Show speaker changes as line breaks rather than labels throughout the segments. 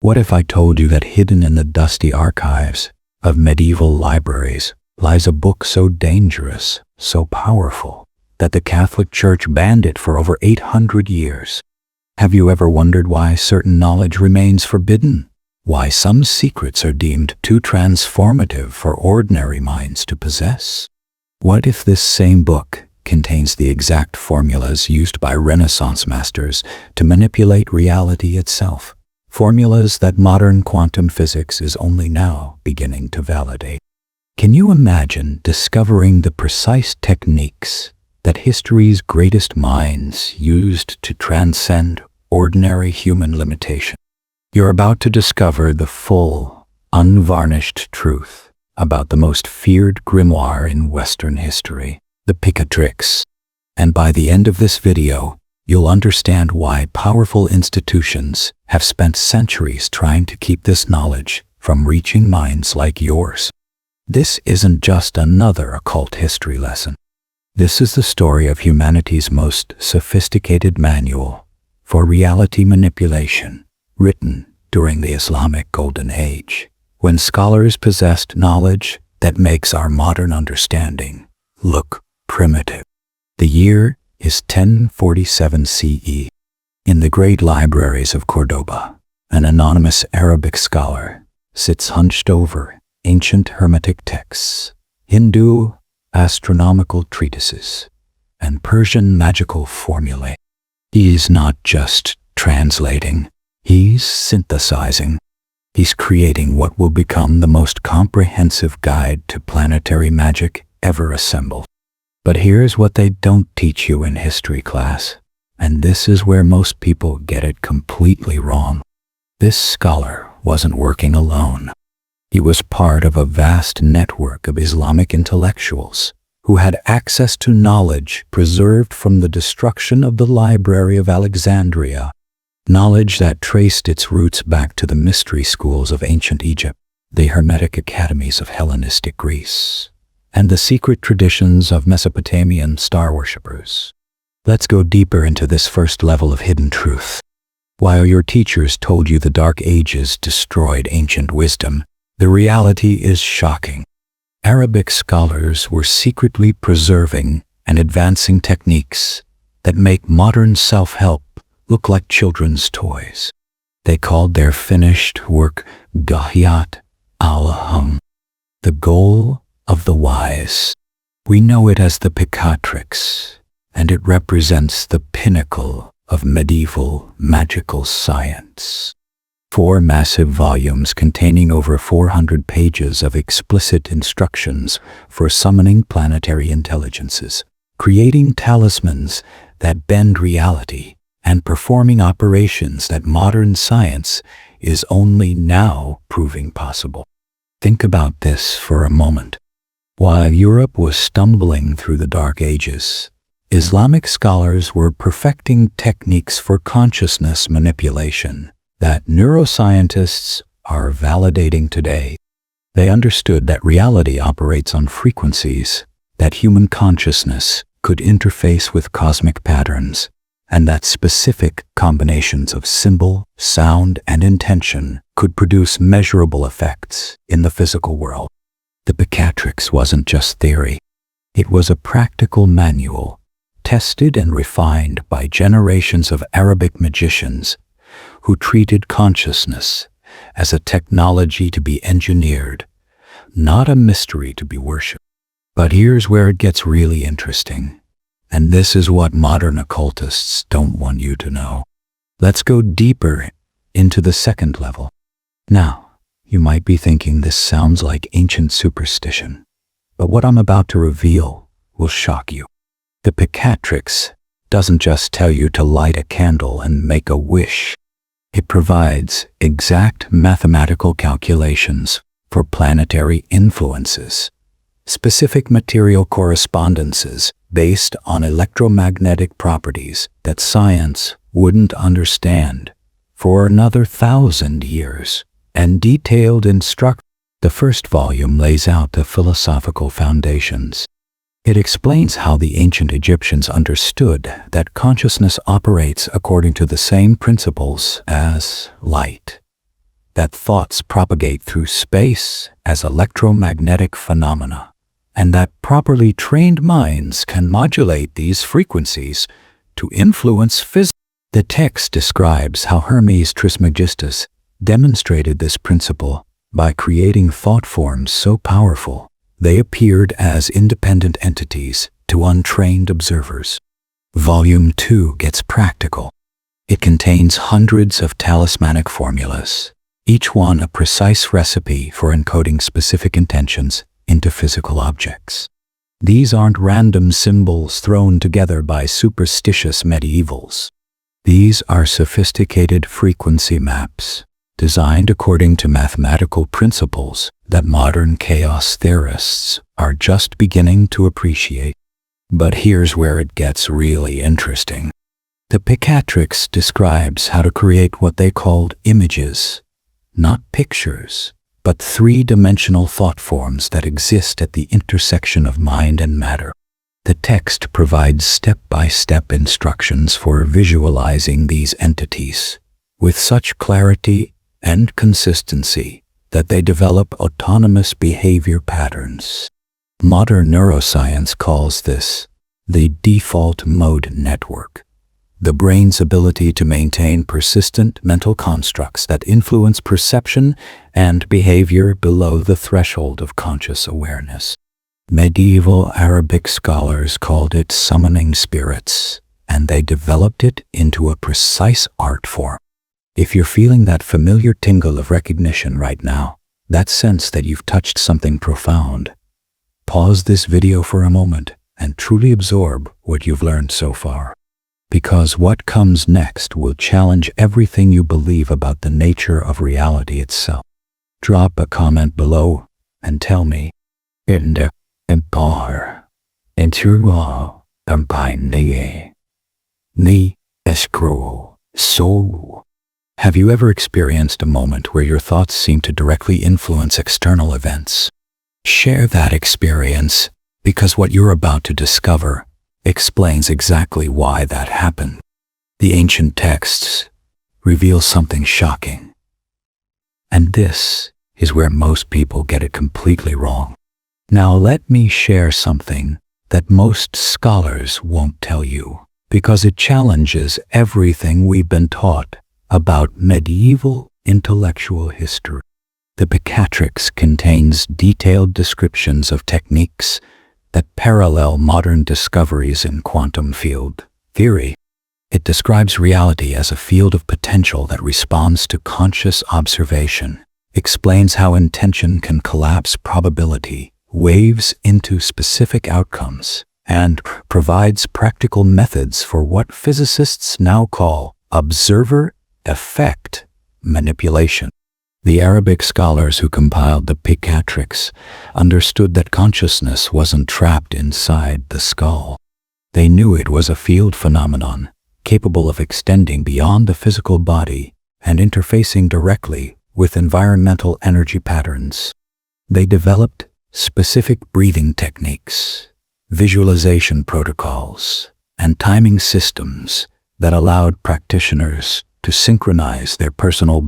What if I told you that hidden in the dusty archives of medieval libraries lies a book so dangerous, so powerful, that the Catholic Church banned it for over 800 years? Have you ever wondered why certain knowledge remains forbidden? Why some secrets are deemed too transformative for ordinary minds to possess? What if this same book contains the exact formulas used by Renaissance masters to manipulate reality itself? Formulas that modern quantum physics is only now beginning to validate. Can you imagine discovering the precise techniques that history's greatest minds used to transcend ordinary human limitation? You're about to discover the full, unvarnished truth about the most feared grimoire in Western history, the Picatrix. And by the end of this video, you'll understand why powerful institutions have spent centuries trying to keep this knowledge from reaching minds like yours. This isn't just another occult history lesson. This is the story of humanity's most sophisticated manual for reality manipulation, written during the Islamic Golden Age, when scholars possessed knowledge that makes our modern understanding look primitive. The year is 1047 CE. In the great libraries of Cordoba, an anonymous Arabic scholar sits hunched over ancient Hermetic texts, Hindu astronomical treatises, and Persian magical formulae. He's not just translating, he's synthesizing. He's creating what will become the most comprehensive guide to planetary magic ever assembled. But here's what they don't teach you in history class, and this is where most people get it completely wrong. This scholar wasn't working alone. He was part of a vast network of Islamic intellectuals who had access to knowledge preserved from the destruction of the Library of Alexandria, knowledge that traced its roots back to the mystery schools of ancient Egypt, the Hermetic academies of Hellenistic Greece, and the secret traditions of Mesopotamian star worshippers. Let's go deeper into this first level of hidden truth. While your teachers told you the Dark Ages destroyed ancient wisdom, the reality is shocking. Arabic scholars were secretly preserving and advancing techniques that make modern self-help look like children's toys. They called their finished work Gahiyat al-Hum, the goal of the wise. We know it as the Picatrix, and it represents the pinnacle of medieval magical science. 4 massive volumes containing over 400 pages of explicit instructions for summoning planetary intelligences, creating talismans that bend reality, and performing operations that modern science is only now proving possible. Think about this for a moment. While Europe was stumbling through the Dark Ages, Islamic scholars were perfecting techniques for consciousness manipulation that neuroscientists are validating today. They understood that reality operates on frequencies, that human consciousness could interface with cosmic patterns, and that specific combinations of symbol, sound, and intention could produce measurable effects in the physical world. The Picatrix wasn't just theory. It was a practical manual, tested and refined by generations of Arabic magicians who treated consciousness as a technology to be engineered, not a mystery to be worshipped. But here's where it gets really interesting, and this is what modern occultists don't want you to know. Let's go deeper into the second level. Now, you might be thinking this sounds like ancient superstition, but what I'm about to reveal will shock you. The Picatrix doesn't just tell you to light a candle and make a wish. It provides exact mathematical calculations for planetary influences, specific material correspondences based on electromagnetic properties that science wouldn't understand for another 1,000 years, and detailed instructions. The first volume lays out the philosophical foundations. It explains how the ancient Egyptians understood that consciousness operates according to the same principles as light, that thoughts propagate through space as electromagnetic phenomena, and that properly trained minds can modulate these frequencies to influence physics. The text describes how Hermes Trismegistus demonstrated this principle by creating thought forms so powerful they appeared as independent entities to untrained observers. Volume 2 gets practical. It contains hundreds of talismanic formulas, each one a precise recipe for encoding specific intentions into physical objects. These aren't random symbols thrown together by superstitious medievals. These are sophisticated frequency maps, designed according to mathematical principles that modern chaos theorists are just beginning to appreciate. But here's where it gets really interesting. The Picatrix describes how to create what they called images, not pictures, but three-dimensional thought forms that exist at the intersection of mind and matter. The text provides step-by-step instructions for visualizing these entities with such clarity and consistency that they develop autonomous behavior patterns. Modern neuroscience calls this the default mode network, the brain's ability to maintain persistent mental constructs that influence perception and behavior below the threshold of conscious awareness. Medieval Arabic scholars called it summoning spirits, and they developed it into a precise art form. If you're feeling that familiar tingle of recognition right now, that sense that you've touched something profound, pause this video for a moment and truly absorb what you've learned so far. Because what comes next will challenge everything you believe about the nature of reality itself. Drop a comment below and tell me, in the empire, integral, campaign, ni escrow, so. Have you ever experienced a moment where your thoughts seem to directly influence external events? Share that experience, because what you're about to discover explains exactly why that happened. The ancient texts reveal something shocking. And this is where most people get it completely wrong. Now let me share something that most scholars won't tell you, because it challenges everything we've been taught about medieval intellectual history. The Picatrix contains detailed descriptions of techniques that parallel modern discoveries in quantum field theory. It describes reality as a field of potential that responds to conscious observation, explains how intention can collapse probability waves into specific outcomes, and provides practical methods for what physicists now call observer effect manipulation. The Arabic scholars who compiled the Picatrix understood that consciousness wasn't trapped inside the skull. They knew it was a field phenomenon, capable of extending beyond the physical body and interfacing directly with environmental energy patterns. They developed specific breathing techniques, visualization protocols, and timing systems that allowed practitioners to synchronize their personal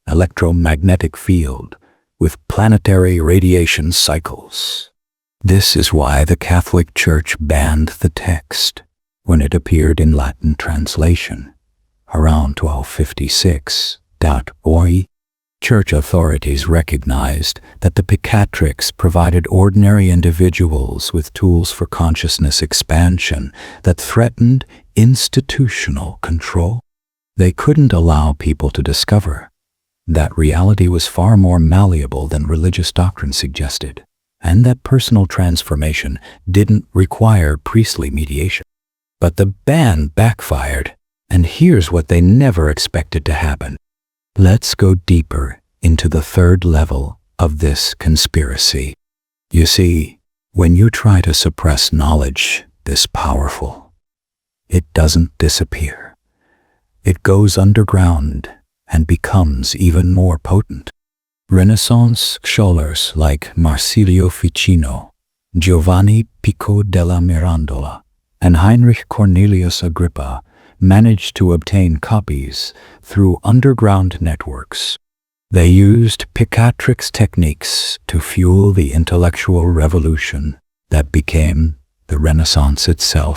electromagnetic field with planetary radiation cycles. This is why the Catholic Church banned the text when it appeared in Latin translation around 1256. Church authorities recognized that the Picatrix provided ordinary individuals with tools for consciousness expansion that threatened institutional control. They couldn't allow people to discover that reality was far more malleable than religious doctrine suggested, and that personal transformation didn't require priestly mediation. But the ban backfired, and here's what they never expected to happen. Let's go deeper into the third level of this conspiracy. You see, when you try to suppress knowledge this powerful, it doesn't disappear. It goes underground and becomes even more potent. Renaissance scholars like Marsilio Ficino, Giovanni Pico della Mirandola, and Heinrich Cornelius Agrippa managed to obtain copies through underground networks. They used Picatrix techniques to fuel the intellectual revolution that became the Renaissance itself.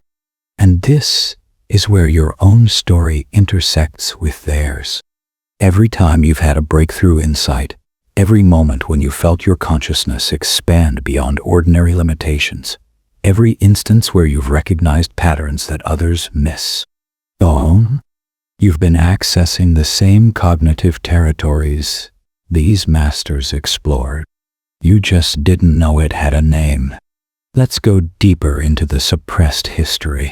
And this is where your own story intersects with theirs. Every time you've had a breakthrough insight, every moment when you felt your consciousness expand beyond ordinary limitations, every instance where you've recognized patterns that others miss. Oh, you've been accessing the same cognitive territories these masters explored. You just didn't know it had a name. Let's go deeper into the suppressed history.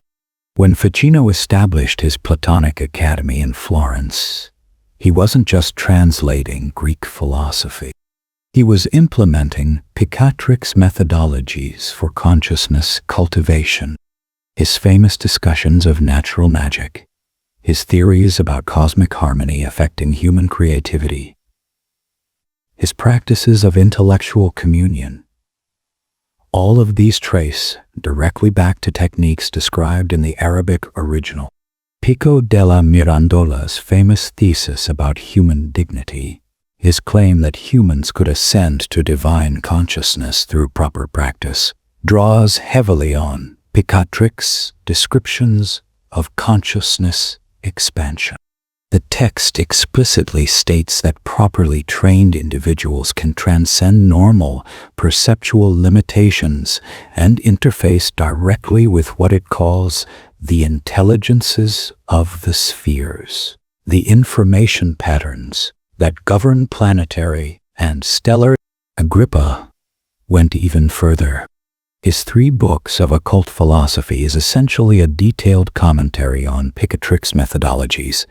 When Ficino established his Platonic Academy in Florence, he wasn't just translating Greek philosophy. He was implementing Picatrix methodologies for consciousness cultivation. His famous discussions of natural magic, his theories about cosmic harmony affecting human creativity, his practices of intellectual communion, all of these trace directly back to techniques described in the Arabic original. Pico della Mirandola's famous thesis about human dignity, his claim that humans could ascend to divine consciousness through proper practice, draws heavily on Picatrix descriptions of consciousness expansion. The text explicitly states that properly trained individuals can transcend normal perceptual limitations and interface directly with what it calls the intelligences of the spheres, the information patterns that govern planetary and stellar. Agrippa went even further. His 3 books of occult philosophy is essentially a detailed commentary on Picatrix methodologies,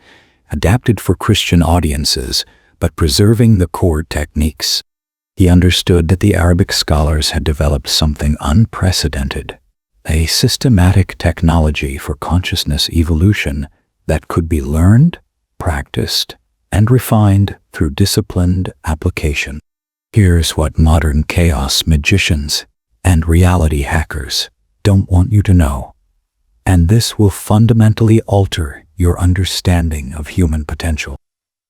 adapted for Christian audiences, but preserving the core techniques. He understood that the Arabic scholars had developed something unprecedented, a systematic technology for consciousness evolution that could be learned, practiced, and refined through disciplined application. Here's what modern chaos magicians and reality hackers don't want you to know, and this will fundamentally alter your understanding of human potential.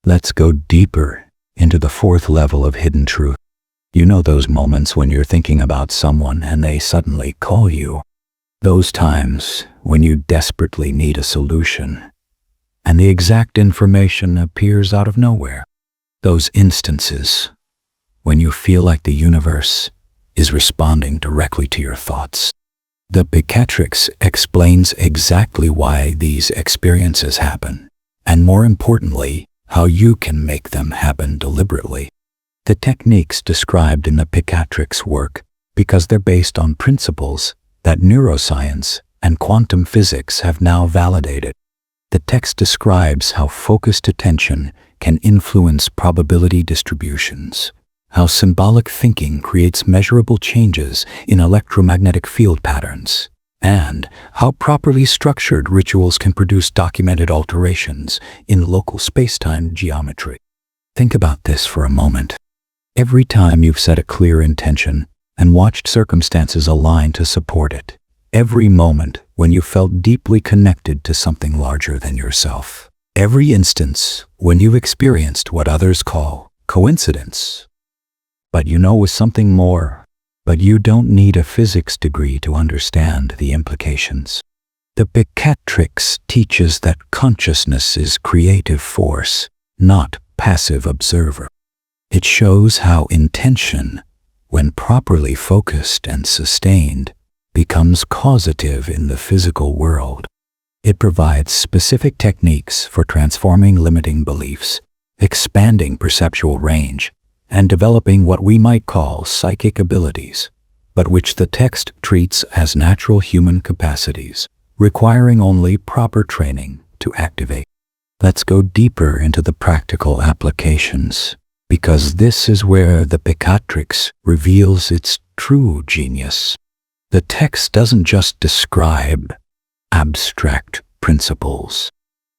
Let's go deeper into the 4th level of hidden truth. You know those moments when you're thinking about someone and they suddenly call you. Those times when you desperately need a solution and the exact information appears out of nowhere. Those instances when you feel like the universe is responding directly to your thoughts. The Picatrix explains exactly why these experiences happen, and more importantly, how you can make them happen deliberately. The techniques described in the Picatrix work because they're based on principles that neuroscience and quantum physics have now validated. The text describes how focused attention can influence probability distributions, how symbolic thinking creates measurable changes in electromagnetic field patterns, and how properly structured rituals can produce documented alterations in local space-time geometry. Think about this for a moment. Every time you've set a clear intention and watched circumstances align to support it, every moment when you felt deeply connected to something larger than yourself, every instance when you've experienced what others call coincidence, but you know with something more, but you don't need a physics degree to understand the implications. The Picatrix teaches that consciousness is creative force, not passive observer. It shows how intention, when properly focused and sustained, becomes causative in the physical world. It provides specific techniques for transforming limiting beliefs, expanding perceptual range, and developing what we might call psychic abilities, but which the text treats as natural human capacities, requiring only proper training to activate. Let's go deeper into the practical applications, because this is where the Picatrix reveals its true genius. The text doesn't just describe abstract principles.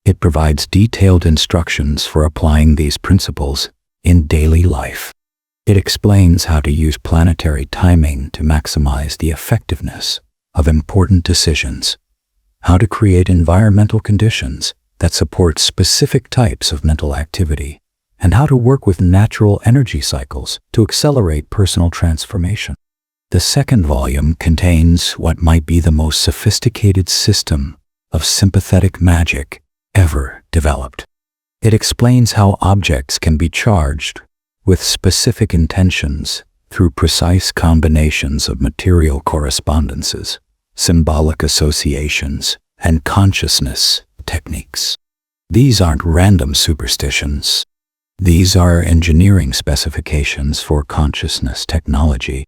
It provides detailed instructions for applying these principles in daily life. It explains how to use planetary timing to maximize the effectiveness of important decisions, how to create environmental conditions that support specific types of mental activity, and how to work with natural energy cycles to accelerate personal transformation. The second volume contains what might be the most sophisticated system of sympathetic magic ever developed. It explains how objects can be charged with specific intentions through precise combinations of material correspondences, symbolic associations, and consciousness techniques. These aren't random superstitions. These are engineering specifications for consciousness technology.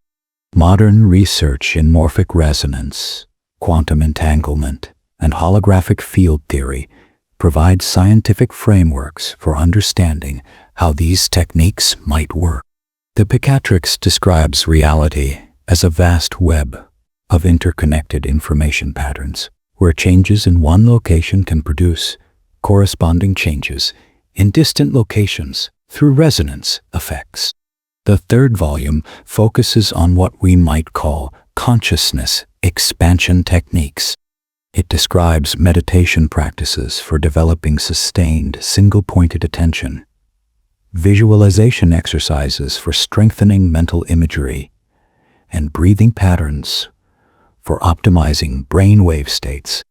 Modern research in morphic resonance, quantum entanglement, and holographic field theory provide scientific frameworks for understanding how these techniques might work. The Picatrix describes reality as a vast web of interconnected information patterns, where changes in one location can produce corresponding changes in distant locations through resonance effects. The third volume focuses on what we might call consciousness expansion techniques. It describes meditation practices for developing sustained, single-pointed attention, visualization exercises for strengthening mental imagery, and breathing patterns for optimizing brainwave states.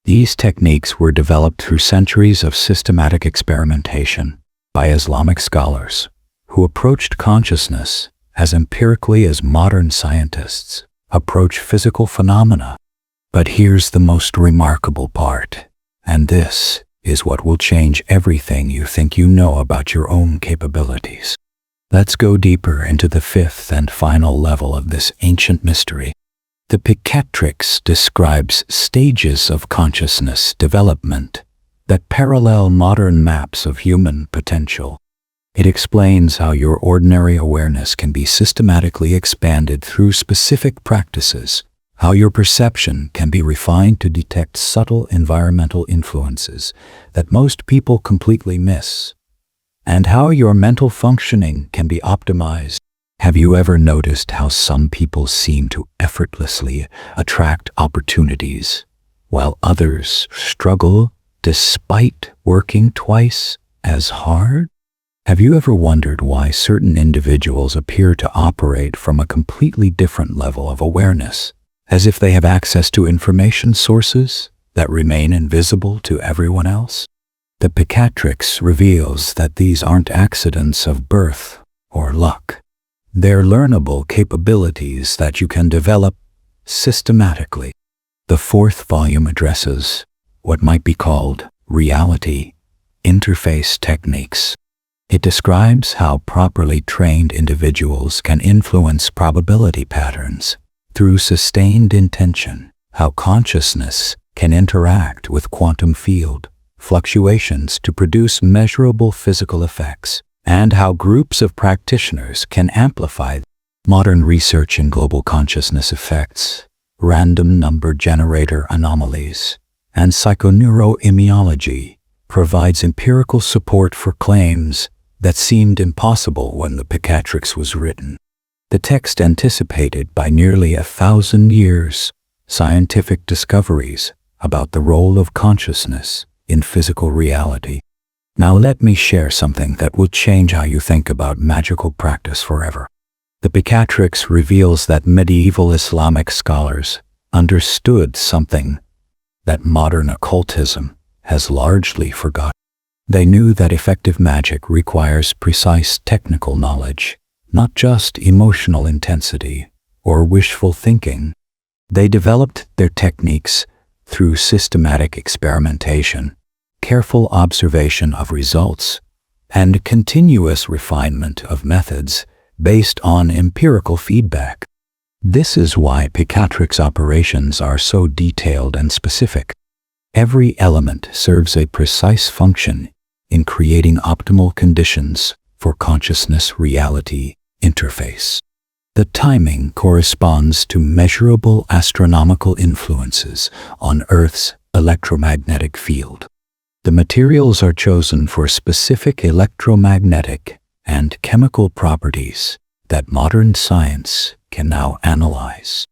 These techniques were developed through centuries of systematic experimentation by Islamic scholars who approached consciousness as empirically as modern scientists approach physical phenomena. But here's the most remarkable part, and this is what will change everything you think you know about your own capabilities. Let's go deeper into the fifth and final level of this ancient mystery. The Picatrix describes stages of consciousness development that parallel modern maps of human potential. It explains how your ordinary awareness can be systematically expanded through specific practices, how your perception can be refined to detect subtle environmental influences that most people completely miss, and how your mental functioning can be optimized. Have you ever noticed how some people seem to effortlessly attract opportunities, while others struggle despite working twice as hard? Have you ever wondered why certain individuals appear to operate from a completely different level of awareness, as if they have access to information sources that remain invisible to everyone else? The Picatrix reveals that these aren't accidents of birth or luck. They're learnable capabilities that you can develop systematically. The fourth volume addresses what might be called reality interface techniques. It describes how properly trained individuals can influence probability patterns through sustained intention, how consciousness can interact with quantum field fluctuations to produce measurable physical effects, and how groups of practitioners can amplify. Modern research in global consciousness effects, random number generator anomalies, and psychoneuroimmunology provides empirical support for claims that seemed impossible when the Picatrix was written. The text anticipated by nearly 1,000 years scientific discoveries about the role of consciousness in physical reality. Now let me share something that will change how you think about magical practice forever. The Picatrix reveals that medieval Islamic scholars understood something that modern occultism has largely forgotten. They knew that effective magic requires precise technical knowledge, not just emotional intensity or wishful thinking. They developed their techniques through systematic experimentation, careful observation of results, and continuous refinement of methods based on empirical feedback. This is why Picatrix operations are so detailed and specific. Every element serves a precise function in creating optimal conditions for consciousness-reality interface. The timing corresponds to measurable astronomical influences on Earth's electromagnetic field. The materials are chosen for specific electromagnetic and chemical properties that modern science can now analyze.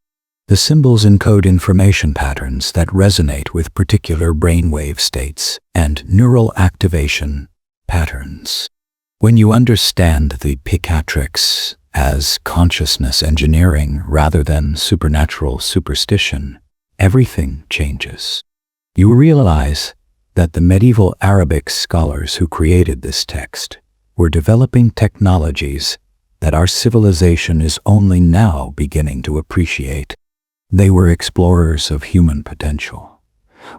The symbols encode information patterns that resonate with particular brainwave states and neural activation patterns. When you understand the Picatrix as consciousness engineering rather than supernatural superstition, everything changes. You realize that the medieval Arabic scholars who created this text were developing technologies that our civilization is only now beginning to appreciate. They were explorers of human potential,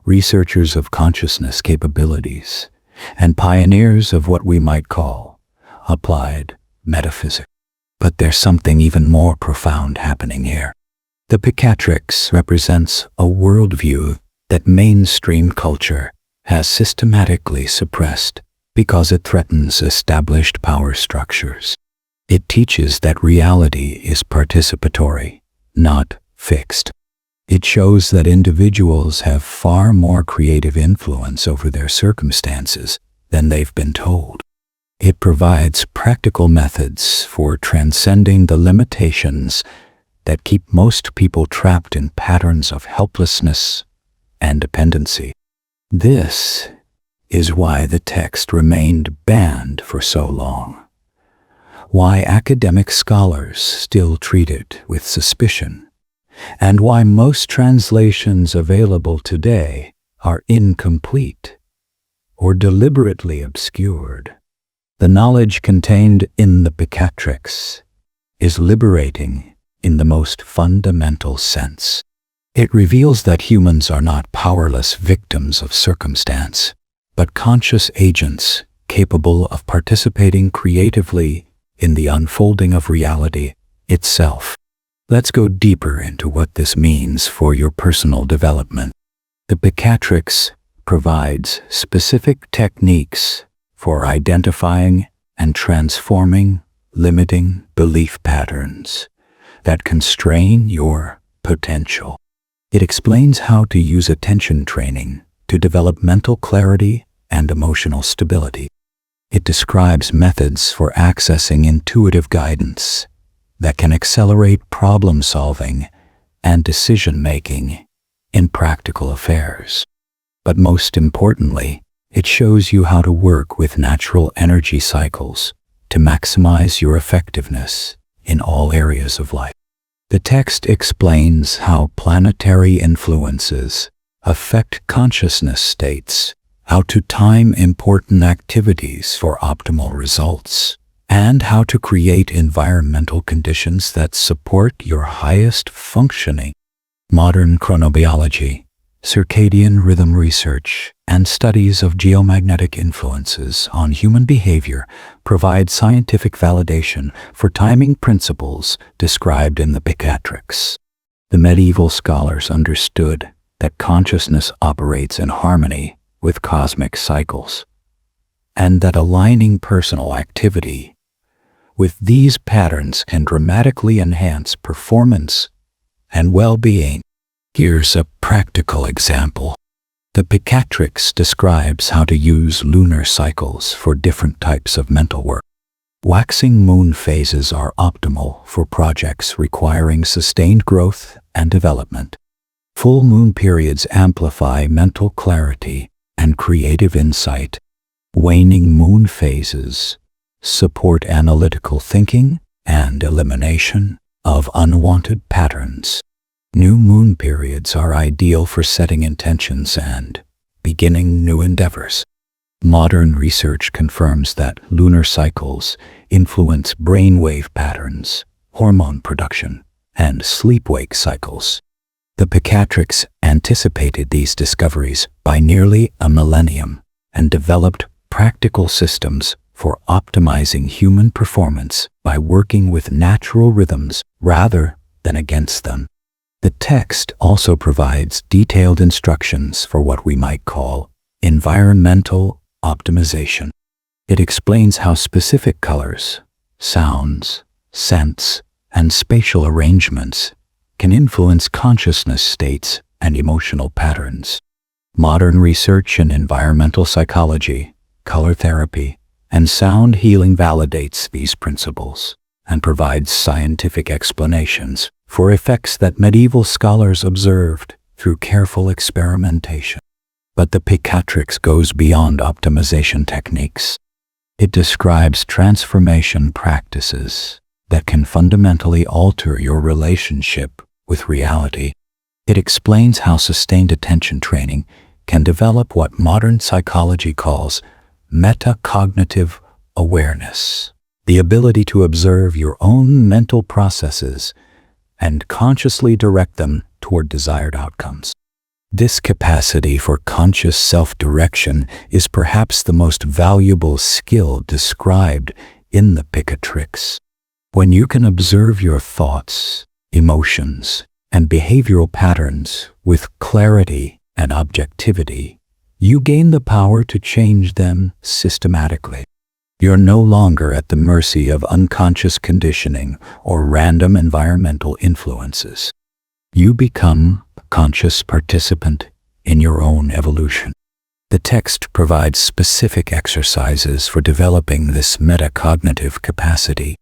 researchers of consciousness capabilities, and pioneers of what we might call applied metaphysics. But there's something even more profound happening here. The Picatrix represents a worldview that mainstream culture has systematically suppressed because it threatens established power structures. It teaches that reality is participatory, not fixed. It shows that individuals have far more creative influence over their circumstances than they've been told. It provides practical methods for transcending the limitations that keep most people trapped in patterns of helplessness and dependency. This is why the text remained banned for so long, why academic scholars still treat it with suspicion, and why most translations available today are incomplete or deliberately obscured. The knowledge contained in the Picatrix is liberating in the most fundamental sense. It reveals that humans are not powerless victims of circumstance, but conscious agents capable of participating creatively in the unfolding of reality itself. Let's go deeper into what this means for your personal development. The Picatrix provides specific techniques for identifying and transforming limiting belief patterns that constrain your potential. It explains how to use attention training to develop mental clarity and emotional stability. It describes methods for accessing intuitive guidance that can accelerate problem-solving and decision-making in practical affairs. But most importantly, it shows you how to work with natural energy cycles to maximize your effectiveness in all areas of life. The text explains how planetary influences affect consciousness states, how to time important activities for optimal results, and how to create environmental conditions that support your highest functioning. Modern chronobiology, circadian rhythm research, and studies of geomagnetic influences on human behavior provide scientific validation for timing principles described in the Picatrix. The medieval scholars understood that consciousness operates in harmony with cosmic cycles, and that aligning personal activity with these patterns can dramatically enhance performance and well-being. Here's a practical example. The Picatrix describes how to use lunar cycles for different types of mental work. Waxing moon phases are optimal for projects requiring sustained growth and development. Full moon periods amplify mental clarity and creative insight. Waning moon phases support analytical thinking and elimination of unwanted patterns. New moon periods are ideal for setting intentions and beginning new endeavors. Modern research confirms that lunar cycles influence brainwave patterns, hormone production, and sleep-wake cycles. The Picatrix anticipated these discoveries by nearly a millennium and developed practical systems for optimizing human performance by working with natural rhythms rather than against them. The text also provides detailed instructions for what we might call environmental optimization. It explains how specific colors, sounds, scents, and spatial arrangements can influence consciousness states and emotional patterns. Modern research in environmental psychology, color therapy, and sound healing validates these principles and provides scientific explanations for effects that medieval scholars observed through careful experimentation. But the Picatrix goes beyond optimization techniques. It describes transformation practices that can fundamentally alter your relationship with reality. It explains how sustained attention training can develop what modern psychology calls metacognitive awareness, the ability to observe your own mental processes and consciously direct them toward desired outcomes. This capacity for conscious self-direction is perhaps the most valuable skill described in the Picatrix. When you can observe your thoughts, emotions, and behavioral patterns with clarity and objectivity, you gain the power to change them systematically. You're no longer at the mercy of unconscious conditioning or random environmental influences. You become a conscious participant in your own evolution. The text provides specific exercises for developing this metacognitive capacity.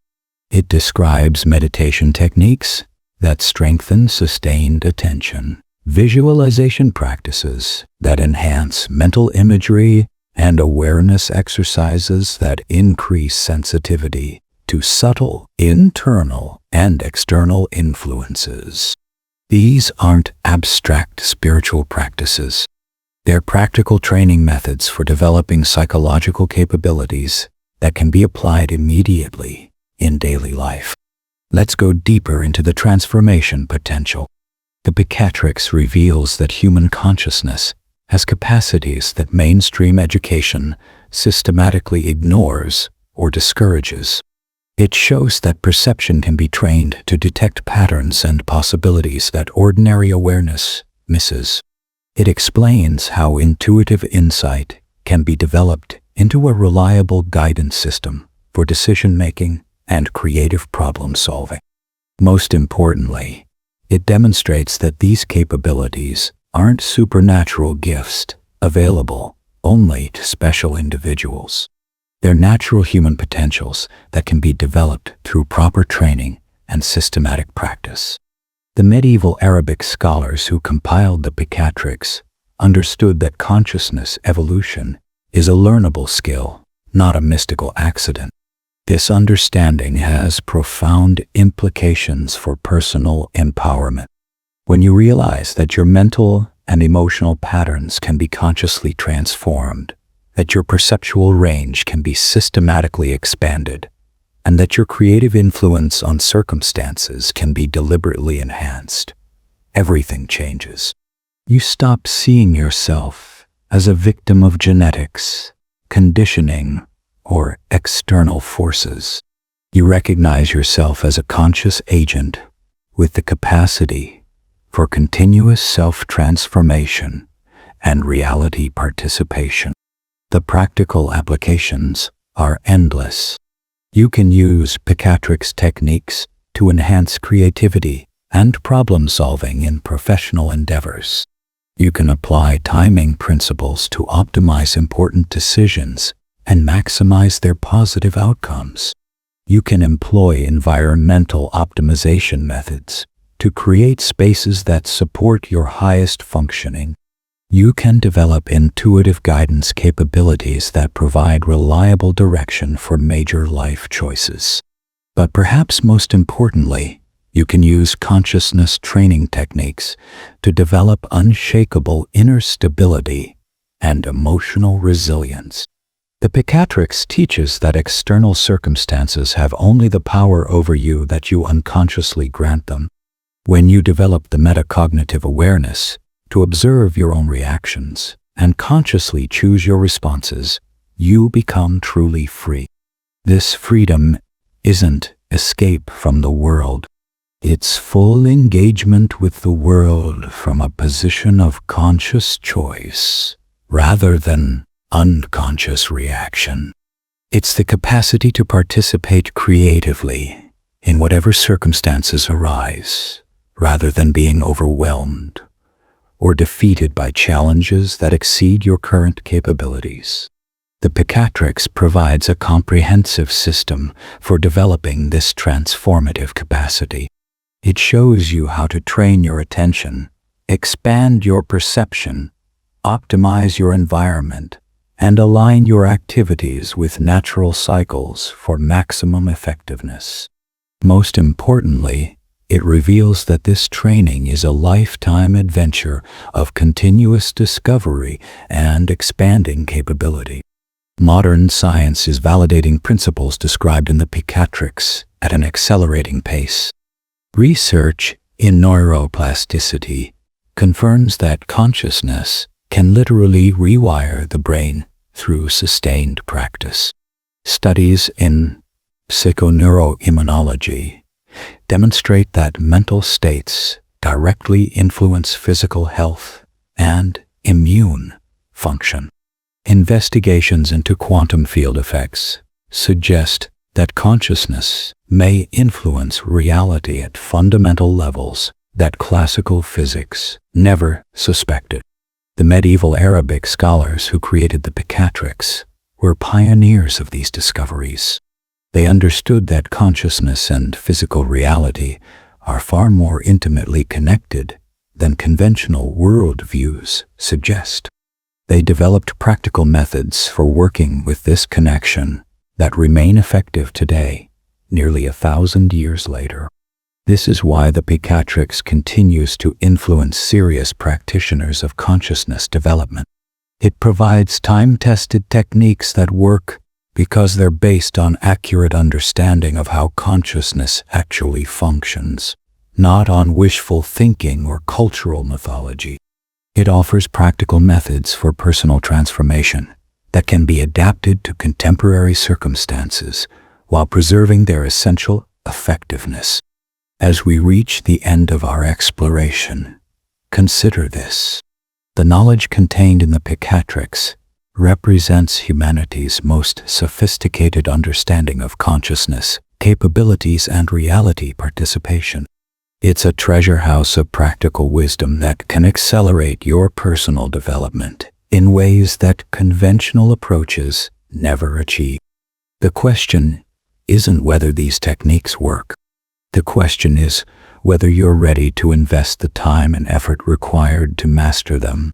It describes meditation techniques that strengthen sustained attention, visualization practices that enhance mental imagery, and awareness exercises that increase sensitivity to subtle internal and external influences. These aren't abstract spiritual practices. They're practical training methods for developing psychological capabilities that can be applied immediately in daily life. Let's go deeper into the transformation potential. The Picatrix reveals that human consciousness has capacities that mainstream education systematically ignores or discourages. It shows that perception can be trained to detect patterns and possibilities that ordinary awareness misses. It explains how intuitive insight can be developed into a reliable guidance system for decision-making and creative problem-solving. Most importantly, it demonstrates that these capabilities aren't supernatural gifts available only to special individuals. They're natural human potentials that can be developed through proper training and systematic practice. The medieval Arabic scholars who compiled the Picatrix understood that consciousness evolution is a learnable skill, not a mystical accident. This understanding has profound implications for personal empowerment. When you realize that your mental and emotional patterns can be consciously transformed, that your perceptual range can be systematically expanded, and that your creative influence on circumstances can be deliberately enhanced, everything changes. You stop seeing yourself as a victim of genetics, conditioning, or external forces. You recognize yourself as a conscious agent with the capacity for continuous self-transformation and reality participation. The practical applications are endless. You can use Picatrix techniques to enhance creativity and problem-solving in professional endeavors. You can apply timing principles to optimize important decisions and maximize their positive outcomes. You can employ environmental optimization methods to create spaces that support your highest functioning. You can develop intuitive guidance capabilities that provide reliable direction for major life choices. But perhaps most importantly, you can use consciousness training techniques to develop unshakable inner stability and emotional resilience. The Picatrix teaches that external circumstances have only the power over you that you unconsciously grant them. When you develop the metacognitive awareness to observe your own reactions and consciously choose your responses, you become truly free. This freedom isn't escape from the world. It's full engagement with the world from a position of conscious choice rather than unconscious reaction. It's the capacity to participate creatively in whatever circumstances arise, rather than being overwhelmed or defeated by challenges that exceed your current capabilities. The Picatrix provides a comprehensive system for developing this transformative capacity. It shows you how to train your attention, expand your perception, optimize your environment, and align your activities with natural cycles for maximum effectiveness. Most importantly, it reveals that this training is a lifetime adventure of continuous discovery and expanding capability. Modern science is validating principles described in the Picatrix at an accelerating pace. Research in neuroplasticity confirms that consciousness can literally rewire the brain through sustained practice. Studies in psychoneuroimmunology demonstrate that mental states directly influence physical health and immune function. Investigations into quantum field effects suggest that consciousness may influence reality at fundamental levels that classical physics never suspected. The medieval Arabic scholars who created the Picatrix were pioneers of these discoveries. They understood that consciousness and physical reality are far more intimately connected than conventional worldviews suggest. They developed practical methods for working with this connection that remain effective today, nearly 1,000 years later. This is why the Picatrix continues to influence serious practitioners of consciousness development. It provides time-tested techniques that work because they're based on accurate understanding of how consciousness actually functions, not on wishful thinking or cultural mythology. It offers practical methods for personal transformation that can be adapted to contemporary circumstances while preserving their essential effectiveness. As we reach the end of our exploration, consider this. The knowledge contained in the Picatrix represents humanity's most sophisticated understanding of consciousness, capabilities, and reality participation. It's a treasure house of practical wisdom that can accelerate your personal development in ways that conventional approaches never achieve. The question isn't whether these techniques work. The question is whether you're ready to invest the time and effort required to master them.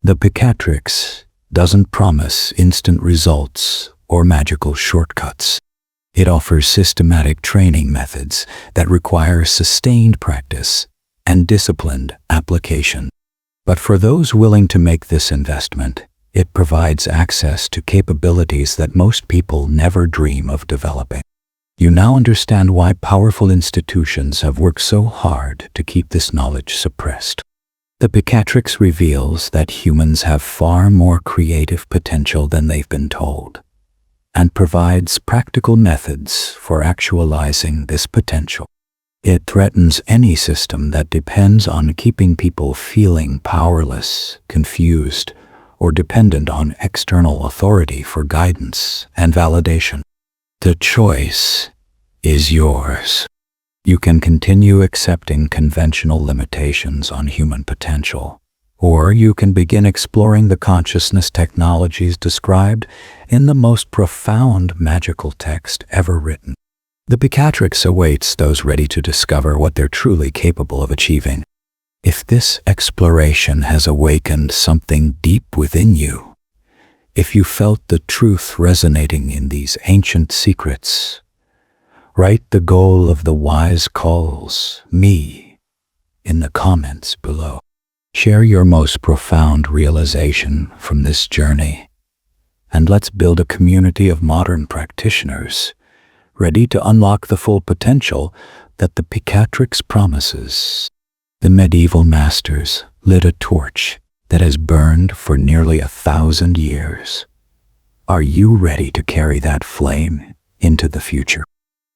The Picatrix doesn't promise instant results or magical shortcuts. It offers systematic training methods that require sustained practice and disciplined application. But for those willing to make this investment, it provides access to capabilities that most people never dream of developing. You now understand why powerful institutions have worked so hard to keep this knowledge suppressed. The Picatrix reveals that humans have far more creative potential than they've been told, and provides practical methods for actualizing this potential. It threatens any system that depends on keeping people feeling powerless, confused, or dependent on external authority for guidance and validation. The choice is yours. You can continue accepting conventional limitations on human potential, or you can begin exploring the consciousness technologies described in the most profound magical text ever written. The Picatrix awaits those ready to discover what they're truly capable of achieving. If this exploration has awakened something deep within you, if you felt the truth resonating in these ancient secrets, write the goal of the wise calls me in the comments below. Share your most profound realization from this journey, and let's build a community of modern practitioners ready to unlock the full potential that the Picatrix promises. The medieval masters lit a torch that has burned for nearly 1,000 years. Are you ready to carry that flame into the future?